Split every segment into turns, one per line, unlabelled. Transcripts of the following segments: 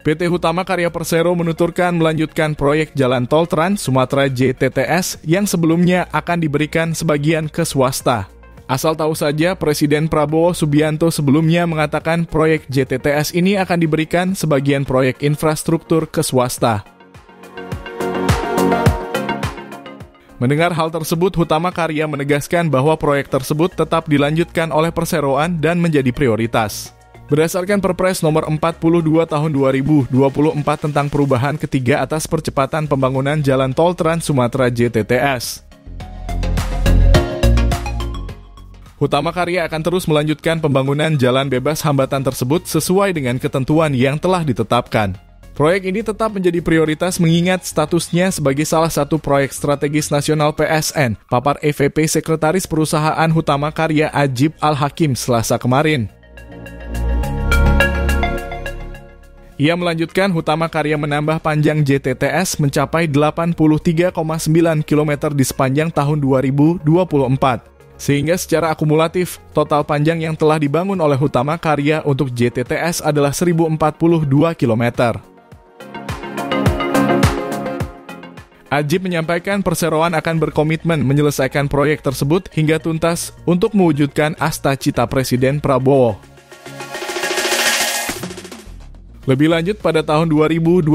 PT Hutama Karya Persero menuturkan melanjutkan proyek Jalan Tol Trans Sumatera JTTS yang sebelumnya akan diberikan sebagian ke swasta. Asal tahu saja, Presiden Prabowo Subianto sebelumnya mengatakan proyek JTTS ini akan diberikan sebagian proyek infrastruktur ke swasta. Mendengar hal tersebut, Hutama Karya menegaskan bahwa proyek tersebut tetap dilanjutkan oleh perseroan dan menjadi prioritas. Berdasarkan Perpres nomor 42 tahun 2024 tentang perubahan ketiga atas percepatan pembangunan Jalan Tol Trans Sumatera JTTS. Hutama Karya akan terus melanjutkan pembangunan jalan bebas hambatan tersebut sesuai dengan ketentuan yang telah ditetapkan. Proyek ini tetap menjadi prioritas mengingat statusnya sebagai salah satu proyek strategis nasional PSN, papar EVP Sekretaris Perusahaan Hutama Karya Ajib Al-Hakim Selasa kemarin. Ia melanjutkan Hutama Karya menambah panjang JTTS mencapai 83,9 km di sepanjang tahun 2024. Sehingga secara akumulatif, total panjang yang telah dibangun oleh Hutama Karya untuk JTTS adalah 1042 km. Ajib menyampaikan perseroan akan berkomitmen menyelesaikan proyek tersebut hingga tuntas untuk mewujudkan asta-cita Presiden Prabowo. Lebih lanjut, pada tahun 2025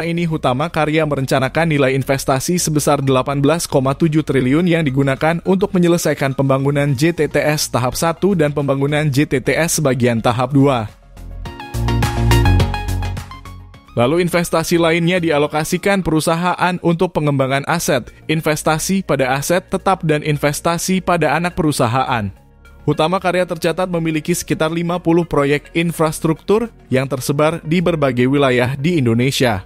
ini Hutama Karya merencanakan nilai investasi sebesar 18,7 triliun yang digunakan untuk menyelesaikan pembangunan JTTS tahap 1 dan pembangunan JTTS sebagian tahap 2. Lalu investasi lainnya dialokasikan perusahaan untuk pengembangan aset, investasi pada aset tetap dan investasi pada anak perusahaan. Hutama Karya tercatat memiliki sekitar 50 proyek infrastruktur yang tersebar di berbagai wilayah di Indonesia.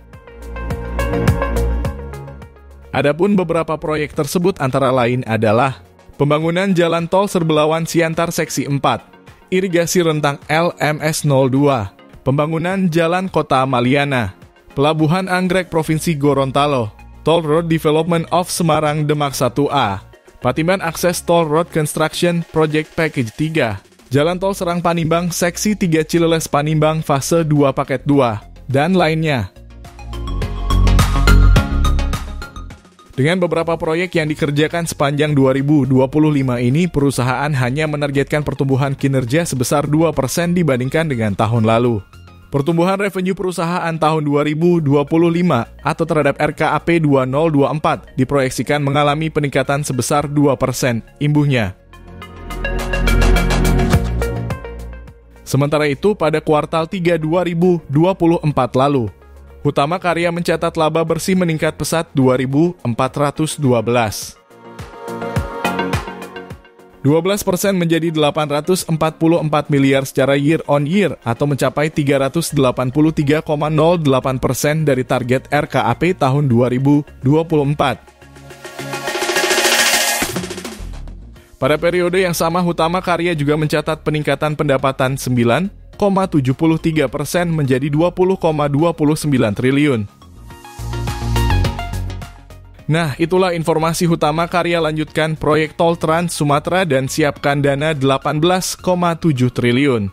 Adapun beberapa proyek tersebut antara lain adalah pembangunan Jalan Tol Serbelawan Siantar Seksi 4, irigasi rentang LMS 02, pembangunan Jalan Kota Maliana, Pelabuhan Anggrek Provinsi Gorontalo, Toll Road Development of Semarang Demak 1A, Patiman Akses Toll Road Construction Project Package 3, Jalan Tol Serang Panimbang Seksi 3 Cileles Panimbang Fase 2 Paket 2, dan lainnya. Dengan beberapa proyek yang dikerjakan sepanjang 2025 ini, perusahaan hanya menargetkan pertumbuhan kinerja sebesar 2% dibandingkan dengan tahun lalu. Pertumbuhan revenue perusahaan tahun 2025 atau terhadap RKAP 2024 diproyeksikan mengalami peningkatan sebesar 2%, imbuhnya. Sementara itu, pada kuartal 3 2024 lalu, Hutama Karya mencatat laba bersih meningkat pesat 2.412. 12% menjadi 844 miliar secara year on year atau mencapai 383,08% dari target RKAP tahun 2024. Pada periode yang sama, Hutama Karya juga mencatat peningkatan pendapatan 9,73% menjadi 20,29 triliun. Nah, itulah informasi Hutama Karya lanjutkan proyek Tol Trans Sumatera dan siapkan dana 18,7 triliun.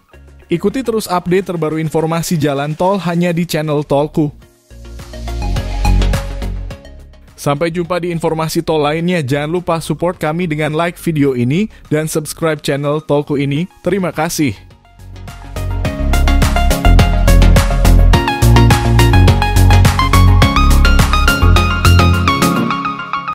Ikuti terus update terbaru informasi jalan tol hanya di channel Tolku. Sampai jumpa di informasi tol lainnya. Jangan lupa support kami dengan like video ini dan subscribe channel Tolku ini. Terima kasih.